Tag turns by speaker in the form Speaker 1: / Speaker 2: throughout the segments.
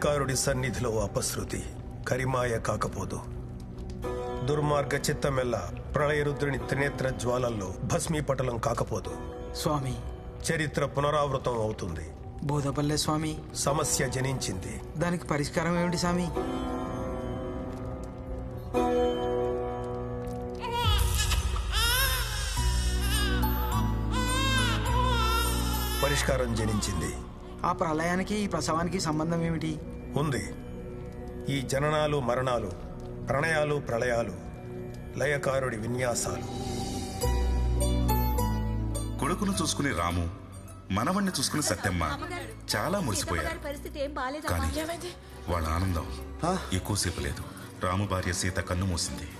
Speaker 1: లయకారుడి సన్నిధిలో అపశృతి కరిమాయ కాకపోదు. దుర్మార్గ చిత్తమెల్ల ప్రళయరుద్రుని త్రినేత్ర జ్వాలల్లో భస్మీపటలం కాకపోదు.
Speaker 2: స్వామి,
Speaker 1: చరిత్ర పునరావృతం అవుతుంది.
Speaker 2: బోధపల్లె స్వామి,
Speaker 1: సమస్య జనించింది.
Speaker 2: దానికి పరిష్కారం ఏమిటి స్వామి?
Speaker 1: పరిష్కారం జనించింది.
Speaker 2: ఆ ప్రళయానికి ఈ ప్రసవానికి సంబంధం ఏమిటి?
Speaker 1: ఉంది. ఈ జననాలు మరణాలు, ప్రణయాలు ప్రళయాలు లయకారుడి విన్యాసాలు.
Speaker 3: కొడుకును చూసుకుని రాము, మనవణ్ణి చూసుకుని సత్యమ్మ చాలా మురిసిపోయారు. కానీ వాళ్ళ ఆనందం ఎక్కువసేపు లేదు. రాము భార్య సీత కన్ను మూసింది.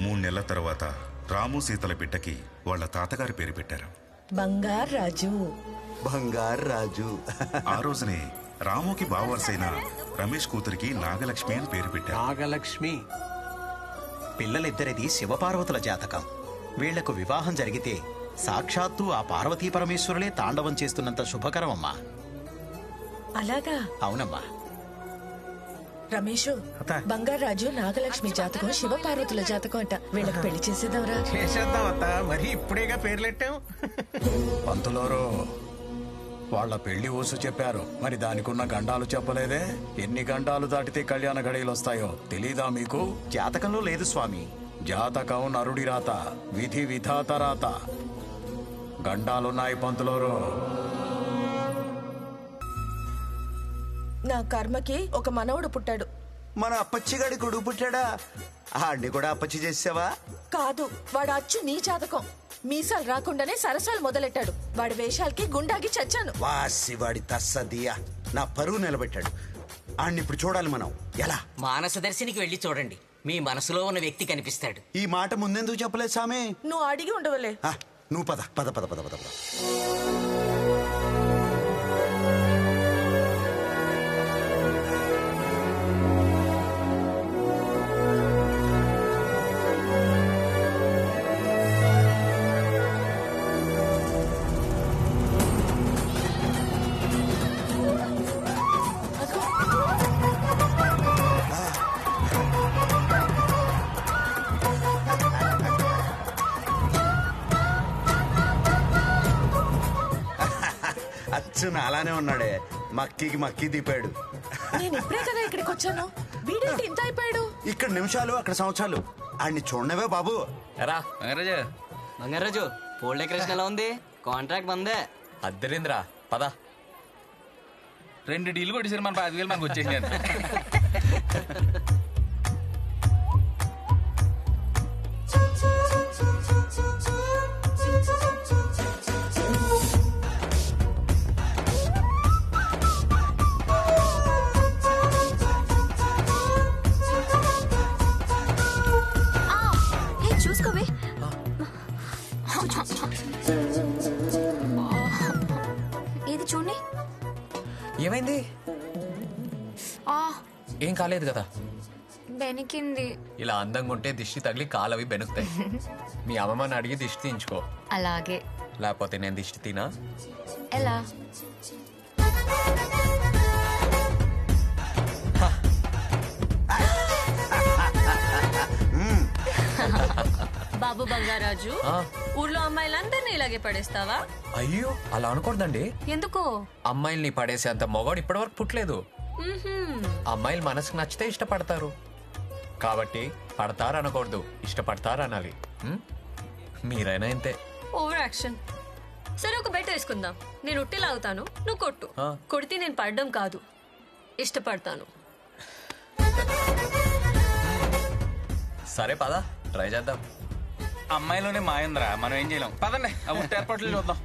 Speaker 3: 3 నెలల తర్వాత రాము సీతల బిడ్డకి వాళ్ళ తాతగారి పేరు పెట్టారు,
Speaker 4: బంగారు రాజు.
Speaker 5: బంగారు రాజు.
Speaker 3: ఆ రోజునే రాముకి బావవరసైన రమేష్ కూతురికి నాగలక్ష్మి అని పేరు పెట్టారు.
Speaker 6: నాగలక్ష్మి. పిల్లలిద్దరిది శివపార్వతుల జాతకం. వీళ్లకు వివాహం జరిగితే సాక్షాత్తు ఆ పార్వతీ పరమేశ్వరులే తాండవం చేస్తున్నంత శుభకరం అమ్మా.
Speaker 4: అలాగా?
Speaker 6: అవునమ్మా.
Speaker 4: రమేషు, బంగారు రాజు నాగలక్ష్మి జాతకం శివపార్వతుల జాతకం అంట. వీళ్ళకి పెళ్లి చేసేద్దాంరా.
Speaker 7: చేసేద్దాం అత్త, మరి ఇప్పుడేగా పేర్లెట్టాం.
Speaker 8: పంతులోరు, వాళ్ళ పెళ్లి ఊసు చెప్పారు, మరి దానికున్న గండాలు చెప్పలేదే? ఎన్ని గండాలు దాటితే కళ్యాణ గడియలు వస్తాయో తెలీదా మీకు?
Speaker 6: జాతకంలో లేదు స్వామి.
Speaker 8: జాతకం నరుడి రాత, విధి విధాత రాత. గండాలున్నాయి పంతులోరు.
Speaker 4: నా కర్మకి ఒక మనవడు పుట్టాడు.
Speaker 5: మన అప్పచ్చిగాడి కొడుకు పుట్టాడా? ఆడిని కూడా అప్పచ్చి చేసావా?
Speaker 4: కాదు, వాడు అచ్చు నీ జాతకం. మీసాలు రాకుండానే సరసాలు మొదలెట్టాడు. వాడి వేషాలకి గుండాకి చచ్చాను.
Speaker 5: వాసి వాడి తస్సదియా నా పరువు నిలబెట్టాడు. ఆడిని ఇప్పుడు చూడాలి మనం. ఎలా?
Speaker 9: మానసదర్శినికి వెళ్ళి చూడండి, మీ మనసులో ఉన్న వ్యక్తి కనిపిస్తాడు.
Speaker 5: ఈ మాట ముందెందుకు చెప్పలేదు సామే?
Speaker 4: నువ్వు అడిగి ఉండవలే.
Speaker 5: నువ్వు పద పద పద పద పద. అచ్చున అలానే ఉన్నాడే, మక్కికి మక్కి దిపాడు.
Speaker 4: నేను ఇప్పుడే కదా ఇక్కడికి వచ్చాను. వీడేంటి ఇంత అయిపోయాడు?
Speaker 5: ఇక్కడ నిమిషాలు, అక్కడ సంవత్సరాలు. ఆడిని చూడనవే బాబు.
Speaker 9: బంగారాజు, పోల్ డెకరేషన్ ఎలా ఉంది? కాంట్రాక్ట్ మందే.
Speaker 7: అద్దరింద్ర పద. 2 డీలు కొట్టేసారు, మన 5,000 మనకు వచ్చేసింది.
Speaker 10: చూసుకోవే. ఏది చూడండి.
Speaker 7: ఏమైంది? ఏం కాలేదు కదా?
Speaker 10: బెనికింది.
Speaker 7: ఇలా అందంగా ఉంటే దిష్టి తగిలి కాలవి బెనుకుతాయి. మీ అమ్మమ్మని అడిగి దిష్టి తీయించుకో.
Speaker 10: అలాగే.
Speaker 7: లేకపోతే నేను దిష్టి తినా?
Speaker 10: ఎలా?
Speaker 11: బాబు బంగారాజు, ఊర్లో అమ్మాయిలందరినీ ఇలాగే పడేస్తావా?
Speaker 7: అయ్యో, అలా అనకూడదండి.
Speaker 11: ఎందుకో?
Speaker 7: అమ్మాయిల్ని పడేసేంత మొగాడు ఇప్పటి వరకు పుట్టలేదు. అమ్మాయిలు మనసుకు నచ్చితే ఇష్టపడతారు, కాబట్టి పడతారు అనకూడదు, ఇష్టపడతారు అనాలి. మీరైనా ఇంతే.
Speaker 11: Over action. సరే, ఒక బెట్ వేసుకుందాం. నేను ఉట్టి లాగుతాను, నువ్వు కొట్టు. కొడితే నేను పడడం కాదు, ఇష్టపడతాను.
Speaker 7: సరే పద, ట్రై చేద్దాం.
Speaker 12: అమ్మాయిలోనే మాయంద్రా, మనం ఏం చేయలేం. పదండి, ఆ ఉట్టి ఏర్పాట్లు చూద్దాం.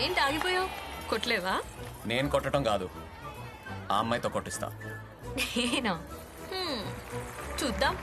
Speaker 11: ఏంటి ఆగిపోయావు? కొట్టలేవా?
Speaker 7: నేను కొట్టడం కాదు, ఆ అమ్మాయితో కొట్టిస్తా.
Speaker 11: నేనా? చూద్దాం.